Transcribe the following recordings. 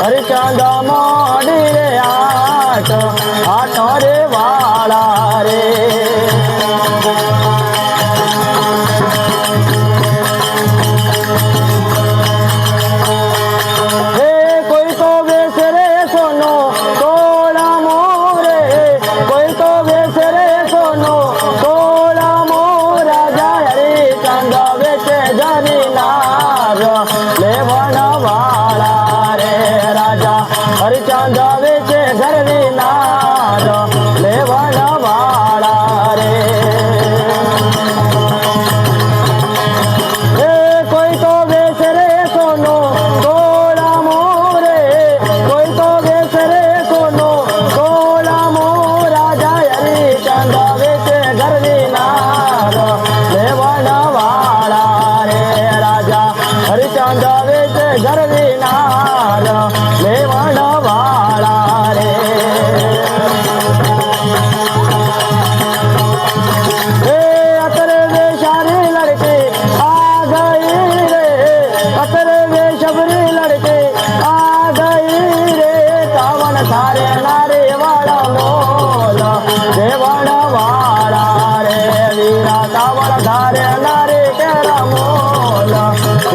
हरिचंद मोड़ी रे आठ आठ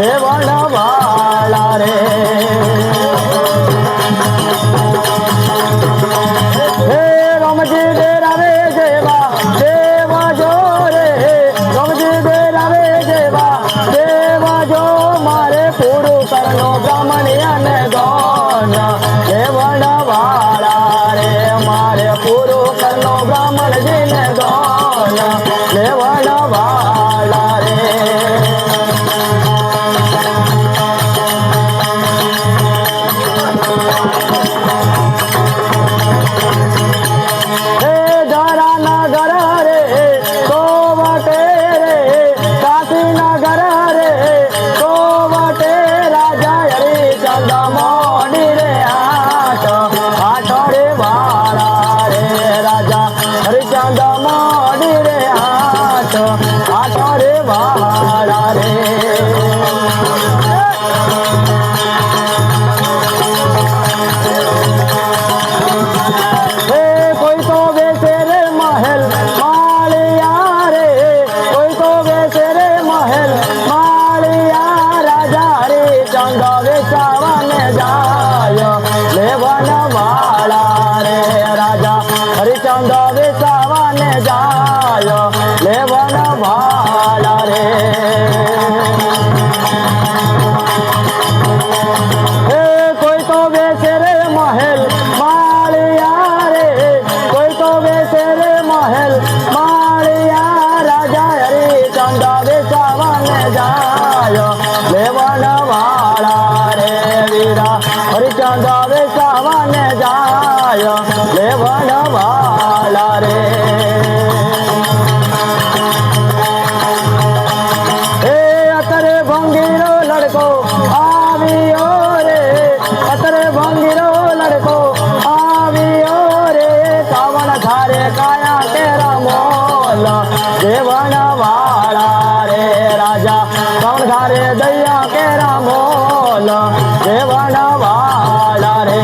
દેવણ વાળા રે હે રમજી ડેરાવે જેવા દેવા જો રે રમજી ડેરાવે જેવા દેવા જો મારે પૂરું કરનો બ્રાહ્મણ અને ગૌણ દેવણ વાળા રે મારે પૂરું કરનો બ્રાહ્મણ જીને ગૌણ દેવણ વાળા રે હરિચંદ વેચાવાને જાય લેવન વાળા રે હે કોઈ તો બેસે રે મહેલ માળિયા રે કોઈ તો બેસે રે મહેલ માળિયા રાજા હરિચંદ વેચાવાને જાય લેવન વાળા રે વીરા હરિચંદ વેચાવાને જાય લેવન વાળા રે હે અત્યારે ભંગીરો લડકો આવ્યો રે અત્યારે ભંગીરો લડકો આવ્યો રે કાવણ ધારે કાયા તેરા મોલ દેવણ વાળા રે રાજા કાવણ ધારે દયા કેરા મોલ દેવણ વાળા રે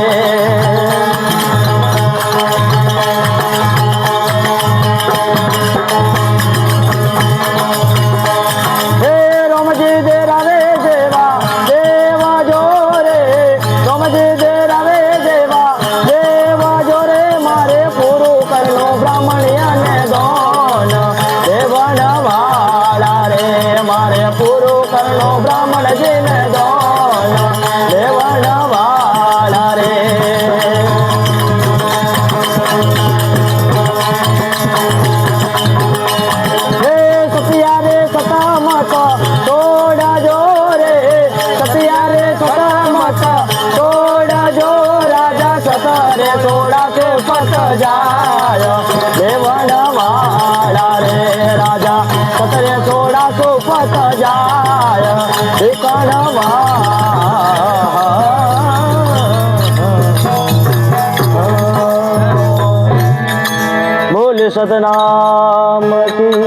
પૂરું કરનો બ્રાહ્મણ જીને દોન દેવણ વાળા રે હે સતિયા રે સતામત તોડા જો રે સતિયા રે સતામત તોડા જો રાજા સતરે તોડા તે પત જાય દેવણ વાળા રે રાજા સતરે તોડા તો પત જાય બોલ સતનામ કી